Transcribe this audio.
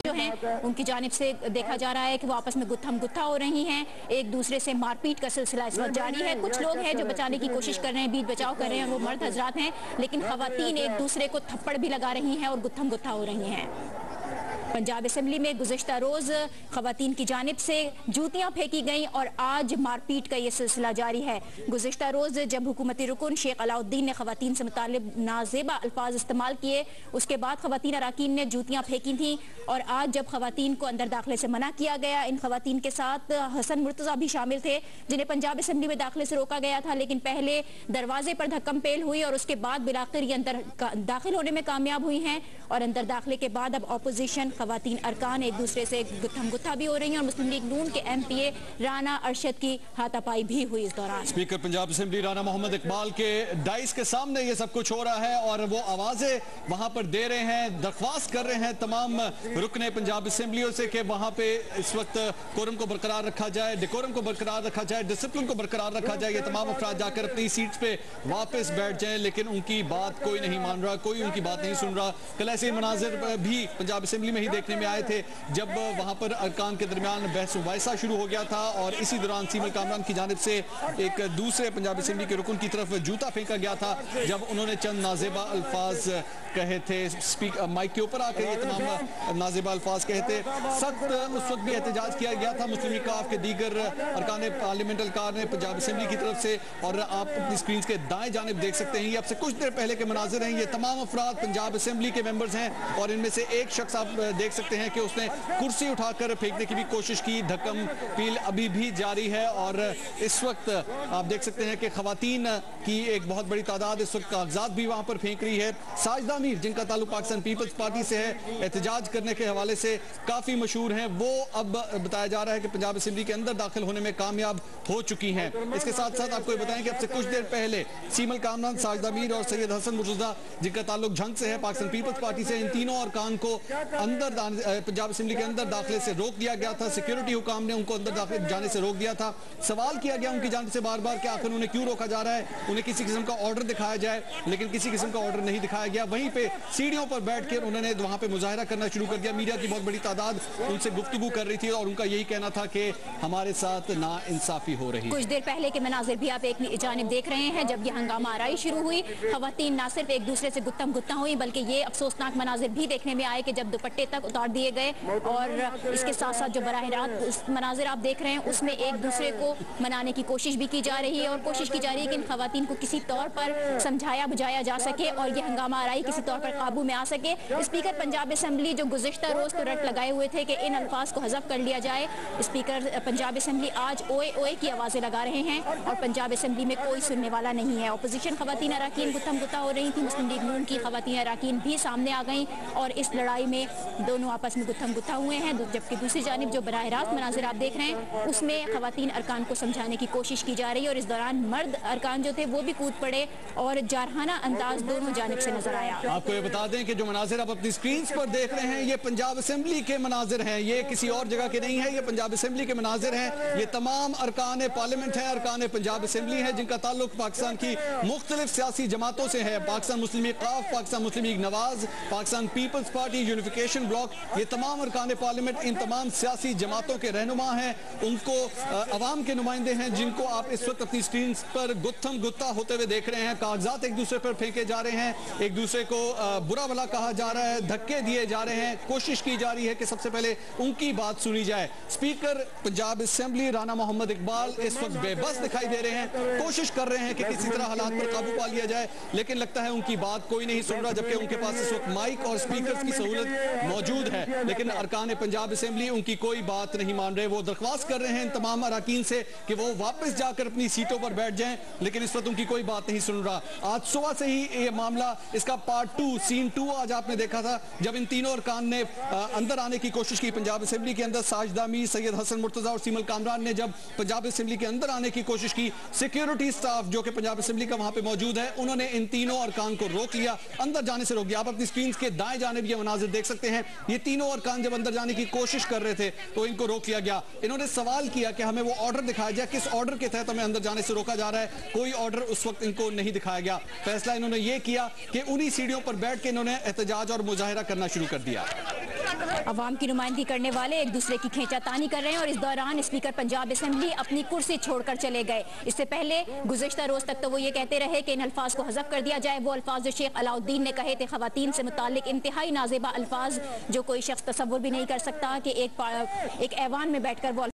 जो हैं उनकी जानिब से देखा जा रहा है कि वो आपस में गुत्थम गुत्था हो रही हैं, एक दूसरे से मारपीट का सिलसिला इस वक्त जारी है। कुछ लोग हैं जो बचाने की कोशिश कर रहे हैं, बीच बचाव कर रहे हैं, वो मर्द हजरात हैं, लेकिन खवातीन एक दूसरे को थप्पड़ भी लगा रही हैं और गुत्थम गुत्था हो रही हैं। पंजाब असेंबली में गुज़िश्ता रोज खवातीन की जानिब से जूतियां फेंकी गई और आज मारपीट का ये सिलसिला जारी है। गुज़िश्ता रोज जब हुकूमती रुकन शेख अलाउद्दीन ने खवातीन से मुतालिब नाजेबा अल्फाज इस्तेमाल किए, उसके बाद खवातीन अराकीन ने जूतियां फेंकी थी और आज जब खवातीन को अंदर दाखिले से मना किया गया, इन खवातीन के साथ हसन मुर्तज़ा भी शामिल थे जिन्हें पंजाब असेंबली में दाखिले से रोका गया था, लेकिन पहले दरवाजे पर धक्कम पेल हुई और उसके बाद बिलाखिर ये अंदर दाखिल होने में कामयाब हुई हैं और अंदर दाखिले के बाद अब ऑपोजिशन खवातीन अरकान एक दूसरे से गुत्थम गुत्था भी हो रही हैं और मुस्लिम लीग नून के MPA राना अरशद की हाथापाई भी हुई इस दौरान। स्पीकर पंजाब असेंबली राना मोहम्मद इकबाल के डाइस के सामने ये सब कुछ हो रहा है और वो आवाजें वहां पर दे रहे हैं, दरख्वास्त कर रहे हैं तमाम रुकने पंजाब असेंबलियों से कि वहां पे इस वक्त कोरम को बरकरार रखा जाए, डेकोरम को बरकरार रखा जाए, डिसिप्लिन को बरकरार रखा जाए, ये तमाम अफराद जाकर अपनी सीट्स पे वापस बैठ जाएं, लेकिन उनकी बात कोई नहीं मान रहा, कोई उनकी बात नहीं सुन रहा। कल ऐसे मनाजिर भी पंजाब असेंबली में ही देखने में आए थे जब वहां पर अरकान के दरमियान बहस मुबाहिसा शुरू हो गया था और इसी दौरान सीमल कामरान की जानिब से एक दूसरे पंजाब असेंबली के रुकन की तरफ जूता फेंका गया था जब उन्होंने चंद नाजेबा अल्फाज कहे थे। माइक के ऊपर आकर ये तमाम नाजेबा अल्फाज कहे थे। सख्त उस वक्त भी एहतजाज किया गया था मुस्लिम लीग काफ के दीगर अरकान पार्लियामेंट अलकार ने पंजाब असेंबली की तरफ से, और आप अपनी स्क्रीन के दाएं जानिब देख सकते हैं, ये अब से कुछ देर पहले के मनाजिर हैं। ये तमाम अफराद पंजाब असेंबली के मेंबर्स हैं और इनमें से एक शख्स आप देख सकते हैं कि उसने कुर्सी उठाकर फेंकने की भी कोशिश की। धक्कम पील अभी भी जारी है और इस वक्त आप देख सकते हैं कि खवातीन की एक बहुत बड़ी तादाद इस वक्त कागजात भी वहां पर फेंक रही है। साजिदा मीर जिनका ताल्लुक पाकिस्तान पीपल्स पार्टी से है, एहतजाज करने के हवाले से काफी मशहूर हैं, वो अब बताया जा रहा है कि पंजाब असेंबली के अंदर दाखिल होने में कामयाब हो चुकी हैं। इसके साथ साथ आपको बताएं कि अब से कुछ देर पहले सीमल कामरान, साजिदा मीर और सैयद हसन मुर्तज़ा जिनका ताल्लुक झंग से है पाकिस्तान पीपल्स पार्टी से, इन तीनों अरकान को अंदर पंजाब असेंबली के अंदर दाखिले से रोक दिया गया था। सिक्योरिटी हुकाम ने उनको अंदर दाखिल जाने से रोक दिया था। सवाल किया गया उनकी जानिब से बार बार कि आखिर उन्हें क्यों रोका जा रहा है, उन्हें किसी किस्म का ऑर्डर दिखाया जाए, लेकिन किसी किस्म का ऑर्डर नहीं दिखाया गया। वहीं पे सीढ़ियों पर बैठकर उन्होंने वहां पे मुजाहिरा करना शुरू कर दिया। मीडिया की बहुत बड़ी तादाद उनसे गुफ्तगू कर रही थी और उनका यही कहना था कि हमारे साथ नाइंसाफी हो रही है। कुछ देर पहले के मनाजिर भी आप एक जानिब देख रहे हैं। जब ये हंगामा आराई शुरू हुई, खवातीन ना सिर्फ एक दूसरे से गुत्तम गुत्ता हुई बल्कि ये अफसोसनाक मनाजिर भी देखने में आए कि जब दुपट्टे तक उतार दिए गए और इसके साथ साथ जो बराह रास्त मनाजिर आप देख रहे हैं उसमें एक दूसरे को मनाने की कोशिश भी की जा रही है और कोशिश की जा रही है कि इन खवातीन को किसी तौर पर समझाया बुझाया जा सके और ये हंगामा आराई किसी तौर पर काबू में आ सके। स्पीकर पंजाब असेंबली जो गुज़िश्ता रोज तो रट लगाए हुए थे कि इन अल्फाज को हज़फ कर लिया जाए, स्पीकर पंजाब असेंबली आज ओए ओए की आवाज़ें लगा रहे हैं और पंजाब असेंबली में कोई सुनने वाला नहीं है। अपोजिशन खवातीन अराकीन गुत्थम गुत्ता हो रही थी, मुस्लिम लीग नून की खवातीन अराकीन भी सामने आ गई और इस लड़ाई में दोनों आपस में गुत्थम गुत्ता हुए हैं। जबकि दूसरी जानिब जो बराह रास्त मनाजिर आप देख रहे हैं उसमें खवातीन अरकान को समझाने की कोशिश की जा रही है और इस दौरान मर्द अरकान जो थे वो भी कूद पड़े और जारहाना अंदाज दोनों जानिब से नजर आया। आपको ये बता दें कि जो मनाजिर आप अपनी स्क्रीन पर देख रहे हैं ये पंजाब असेंबली के मनाजिर हैं, ये किसी और जगह के नहीं है, ये पंजाब असेंबली के मनाजिर हैं। ये तमाम अरकान पार्लियामेंट हैं, अरकान पंजाब असेंबली है जिनका ताल्लुक पाकिस्तान की मुख्तलिफ सियासी जमातों से है। पाकिस्तान मुस्लिम लीग काफ, Pakistan Muslim League Nawaz, Pakistan Peoples Party, unification bloc, ये तमाम अरकान पार्लियामेंट इन तमाम सियासी जमातों के रहनुमा हैं, उनको अवाम के नुमाइंदे हैं जिनको आप इस वक्त अपनी स्क्रीन पर गुत्थम गुत्ता होते हुए देख रहे हैं। कागजात एक दूसरे पर फेंके जा रहे हैं, एक दूसरे को बुरा भला कहा जा रहा है, धक्के दिए जा रहे हैं, कोशिश की जा रही है कि सबसे पहले उनकी बात सुनी जाए। स्पीकर पंजाब असेंबली राना मोहम्मद इकबाल इस वक्त बेबस दिखाई दे रहे हैं, कोशिश कर रहे हैं कि किसी तरह हालात पर काबू पा लिया जाए, लेकिन लगता है उनकी बात कोई नहीं सुन रहा, जबकि उनके पास इस वक्त माइक और स्पीकर की सहूलत मौजूद है, लेकिन अरकान पंजाब असेंबली उनकी कोई बात नहीं मान रहे। वो दरख्वास्त कर रहे हैं इन तमाम अरकान से कि वो वापस जाकर अपनी सीटों पर बैठ जाएं, लेकिन इस वक्त उनकी कोई बात नहीं सुन रहा। आज सुबह से ही ये मामला, इसका पार्ट 2 सीन 2 आज आपने देखा था जब इन तीनों अरकान ने अंदर आने की कोशिश की पंजाब असेंबली के अंदर। साजिदा मीर, सैयद हसन मुर्तज़ा और सीमल कामरान ने जब पंजाब असेंबली के अंदर आने की कोशिश की, सिक्योरिटी स्टाफ जो कि पंजाब असेंबली का वहां पे मौजूद है उन्होंने इन तीनों अरकान को रोक लिया, अंदर जाने से रोक दिया। आप अपनी स्क्रीन के दाएं जानिब ये मनाजिर देख सकते हैं। ये तीनों अरकान जब अंदर जाने की कोशिश कर रहे थे तो इनको रोक लिया गया। इन्होंने सवाल किया कि हमें वो ऑर्डर दिखाया जाए, किस ऑर्डर के तहत हमें अंदर जाने से रोका जा रहा है। कोई ऑर्डर उस वक्त इनको नहीं दिखाया गया। फैसला इन्होंने ये किया कि उन्हीं सीढ़ियों पर बैठ के इन्होंने एहतजाज और मुजाहिरा करना शुरू कर दिया। अवाम की नुमाइंदगी करने वाले एक दूसरे की खींचातानी कर रहे हैं और इस दौरान स्पीकर पंजाब असेंबली अपनी कुर्सी छोड़कर चले गए। इससे पहले गुज़िश्ता रोज तक तो वो ये कहते रहे कि इन अल्फाज को हज़फ कर दिया जाए। वो अल्फाज जो शेख अलाउद्दीन ने कहे थे ख़वातीन से मुताल्लिक इंतहाई नाज़ेबा अल्फाज, जो कोई शख्स तसव्वुर भी नहीं कर सकता कि एक ऐवान में बैठकर वो